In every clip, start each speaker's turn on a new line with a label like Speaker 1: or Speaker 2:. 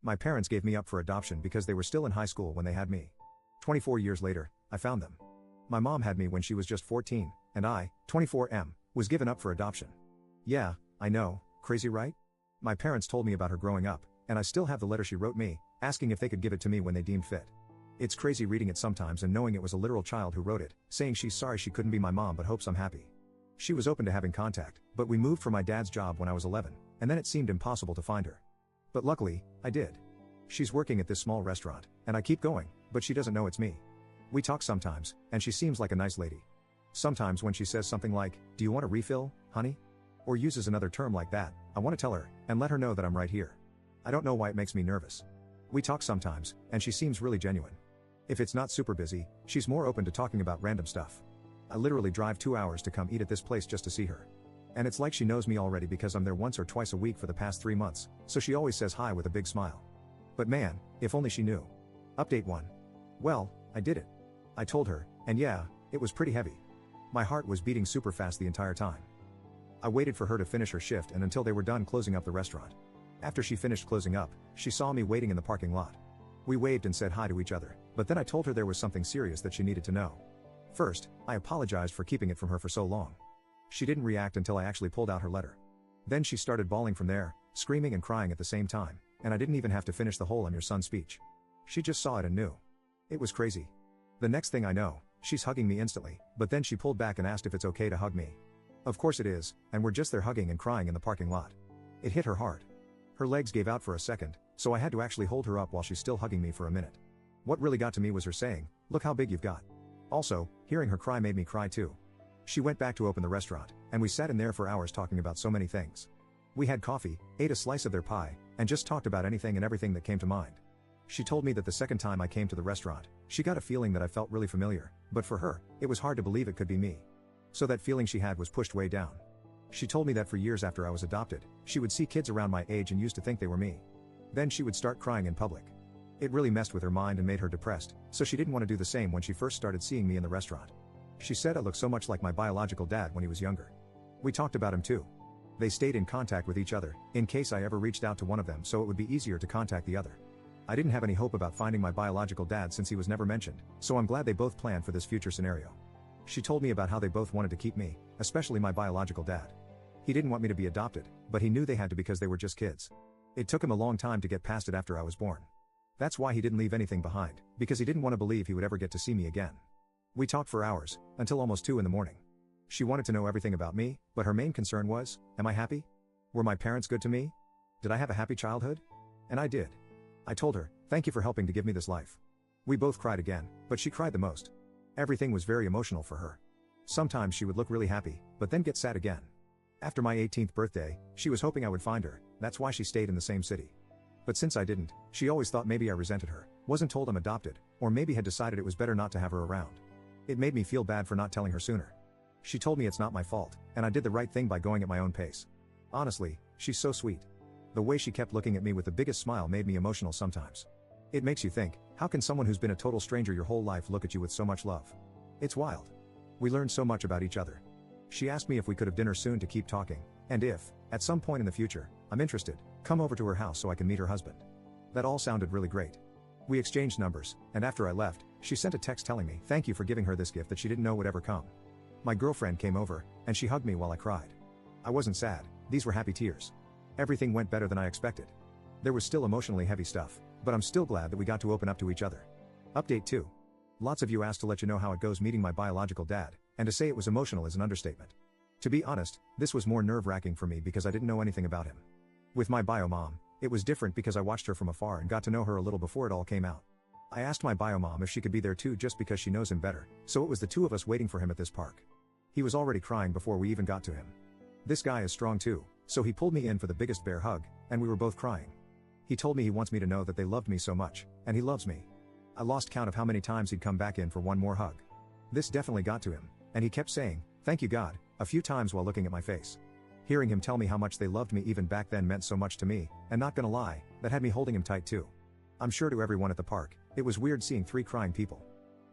Speaker 1: My parents gave me up for adoption because they were still in high school when they had me. 24 years later, I found them. My mom had me when she was just 14, and I, 24M, was given up for adoption. Yeah, I know, crazy right? My parents told me about her growing up, and I still have the letter she wrote me, asking if they could give it to me when they deemed fit. It's crazy reading it sometimes and knowing it was a literal child who wrote it, saying she's sorry she couldn't be my mom but hopes I'm happy. She was open to having contact, but we moved for my dad's job when I was 11, and then it seemed impossible to find her. But luckily, I did. She's working at this small restaurant, and I keep going, but she doesn't know it's me. We talk sometimes, and she seems like a nice lady. Sometimes when she says something like, "Do you want a refill, honey?" or uses another term like that, I want to tell her, and let her know that I'm right here. I don't know why it makes me nervous. We talk sometimes, and she seems really genuine. If it's not super busy, she's more open to talking about random stuff. I literally drive 2 hours to come eat at this place just to see her. And it's like she knows me already because I'm there once or twice a week for the past 3 months, so she always says hi with a big smile. But man, if only she knew. Update 1. Well, I did it. I told her, and yeah, it was pretty heavy. My heart was beating super fast the entire time. I waited for her to finish her shift and until they were done closing up the restaurant. After she finished closing up, she saw me waiting in the parking lot. We waved and said hi to each other, but then I told her there was something serious that she needed to know. First, I apologized for keeping it from her for so long. She didn't react until I actually pulled out her letter. Then she started bawling from there, screaming and crying at the same time, and I didn't even have to finish the whole "I'm your son" speech. She just saw it and knew. It was crazy. The next thing I know, she's hugging me instantly, but then she pulled back and asked if it's okay to hug me. Of course it is, and we're just there hugging and crying in the parking lot. It hit her hard. Her legs gave out for a second, so I had to actually hold her up while she's still hugging me for a minute. What really got to me was her saying, "Look how big you've got." Also, hearing her cry made me cry too. She went back to open the restaurant, and we sat in there for hours talking about so many things. We had coffee, ate a slice of their pie, and just talked about anything and everything that came to mind. She told me that the second time I came to the restaurant, she got a feeling that I felt really familiar, but for her, it was hard to believe it could be me. So that feeling she had was pushed way down. She told me that for years after I was adopted, she would see kids around my age and used to think they were me. Then she would start crying in public. It really messed with her mind and made her depressed, so she didn't want to do the same when she first started seeing me in the restaurant. She said I looked so much like my biological dad when he was younger. We talked about him too. They stayed in contact with each other, in case I ever reached out to one of them so it would be easier to contact the other. I didn't have any hope about finding my biological dad since he was never mentioned, so I'm glad they both planned for this future scenario. She told me about how they both wanted to keep me, especially my biological dad. He didn't want me to be adopted, but he knew they had to because they were just kids. It took him a long time to get past it after I was born. That's why he didn't leave anything behind, because he didn't want to believe he would ever get to see me again. We talked for hours, until almost 2 in the morning. She wanted to know everything about me, but her main concern was, am I happy? Were my parents good to me? Did I have a happy childhood? And I did. I told her, thank you for helping to give me this life. We both cried again, but she cried the most. Everything was very emotional for her. Sometimes she would look really happy, but then get sad again. After my 18th birthday, she was hoping I would find her, that's why she stayed in the same city. But since I didn't, she always thought maybe I resented her, wasn't told I'm adopted, or maybe had decided it was better not to have her around. It made me feel bad for not telling her sooner. She told me it's not my fault, and I did the right thing by going at my own pace. Honestly, she's so sweet. The way she kept looking at me with the biggest smile made me emotional sometimes. It makes you think, how can someone who's been a total stranger your whole life look at you with so much love? It's wild. We learned so much about each other. She asked me if we could have dinner soon to keep talking, and if, at some point in the future, I'm interested, come over to her house so I can meet her husband. That all sounded really great. We exchanged numbers, and after I left, she sent a text telling me thank you for giving her this gift that she didn't know would ever come. My girlfriend came over, and she hugged me while I cried. I wasn't sad, these were happy tears. Everything went better than I expected. There was still emotionally heavy stuff, but I'm still glad that we got to open up to each other. Update 2. Lots of you asked to let you know how it goes meeting my biological dad, and to say it was emotional is an understatement. To be honest, this was more nerve-wracking for me because I didn't know anything about him. With my bio mom, it was different because I watched her from afar and got to know her a little before it all came out. I asked my bio mom if she could be there too just because she knows him better, so it was the two of us waiting for him at this park. He was already crying before we even got to him. This guy is strong too, so he pulled me in for the biggest bear hug, and we were both crying. He told me he wants me to know that they loved me so much, and he loves me. I lost count of how many times he'd come back in for one more hug. This definitely got to him, and he kept saying, "Thank you God," a few times while looking at my face. Hearing him tell me how much they loved me even back then meant so much to me, and not gonna lie, that had me holding him tight too. I'm sure to everyone at the park, it was weird seeing 3 crying people.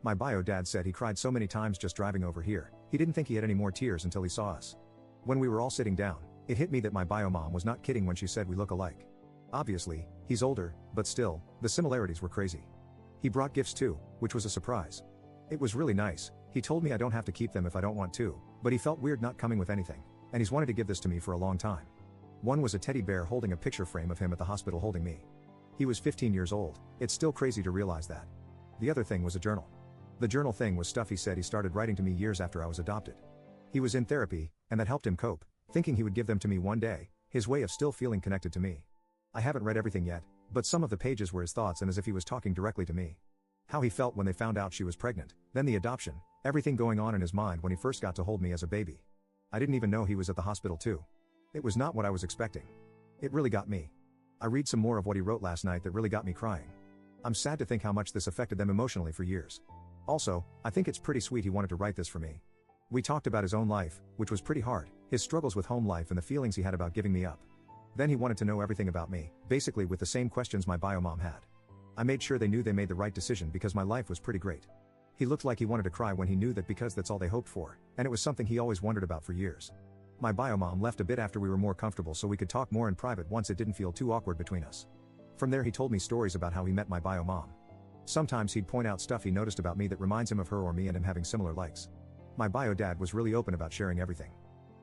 Speaker 1: My bio dad said he cried so many times just driving over here, he didn't think he had any more tears until he saw us. When we were all sitting down, it hit me that my bio mom was not kidding when she said we look alike. Obviously, he's older, but still, the similarities were crazy. He brought gifts too, which was a surprise. It was really nice. He told me I don't have to keep them if I don't want to, but he felt weird not coming with anything, and he's wanted to give this to me for a long time. One was a teddy bear holding a picture frame of him at the hospital holding me. He was 15 years old. It's still crazy to realize that. The other thing was a journal. The journal thing was stuff he said he started writing to me years after I was adopted. He was in therapy, and that helped him cope, thinking he would give them to me one day, his way of still feeling connected to me. I haven't read everything yet, but some of the pages were his thoughts and as if he was talking directly to me. How he felt when they found out she was pregnant, then the adoption, everything going on in his mind when he first got to hold me as a baby. I didn't even know he was at the hospital too. It was not what I was expecting. It really got me. I read some more of what he wrote last night that really got me crying. I'm sad to think how much this affected them emotionally for years. Also, I think it's pretty sweet he wanted to write this for me. We talked about his own life, which was pretty hard, his struggles with home life and the feelings he had about giving me up. Then he wanted to know everything about me, basically with the same questions my bio mom had. I made sure they knew they made the right decision because my life was pretty great. He looked like he wanted to cry when he knew that because that's all they hoped for, and it was something he always wondered about for years. My bio mom left a bit after we were more comfortable so we could talk more in private once it didn't feel too awkward between us. From there he told me stories about how he met my bio mom. Sometimes he'd point out stuff he noticed about me that reminds him of her or me and him having similar likes. My bio dad was really open about sharing everything.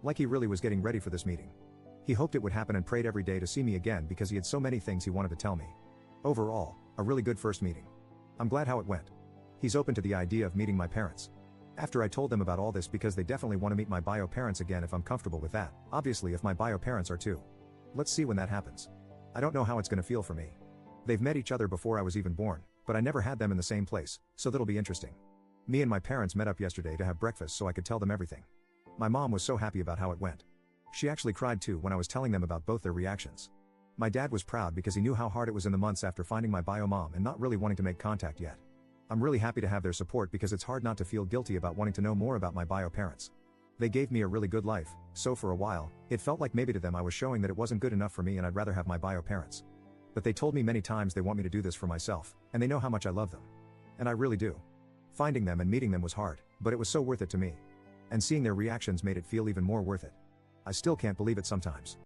Speaker 1: Like he really was getting ready for this meeting. He hoped it would happen and prayed every day to see me again because he had so many things he wanted to tell me. Overall, a really good first meeting. I'm glad how it went. He's open to the idea of meeting my parents. After I told them about all this because they definitely want to meet my bio parents again if I'm comfortable with that, obviously if my bio parents are too. Let's see when that happens. I don't know how it's gonna feel for me. They've met each other before I was even born, but I never had them in the same place, so that'll be interesting. Me and my parents met up yesterday to have breakfast so I could tell them everything. My mom was so happy about how it went. She actually cried too when I was telling them about both their reactions. My dad was proud because he knew how hard it was in the months after finding my bio mom and not really wanting to make contact yet. I'm really happy to have their support because it's hard not to feel guilty about wanting to know more about my bio parents. They gave me a really good life, so for a while, it felt like maybe to them I was showing that it wasn't good enough for me and I'd rather have my bio parents. But they told me many times they want me to do this for myself, and they know how much I love them. And I really do. Finding them and meeting them was hard, but it was so worth it to me. And seeing their reactions made it feel even more worth it. I still can't believe it sometimes.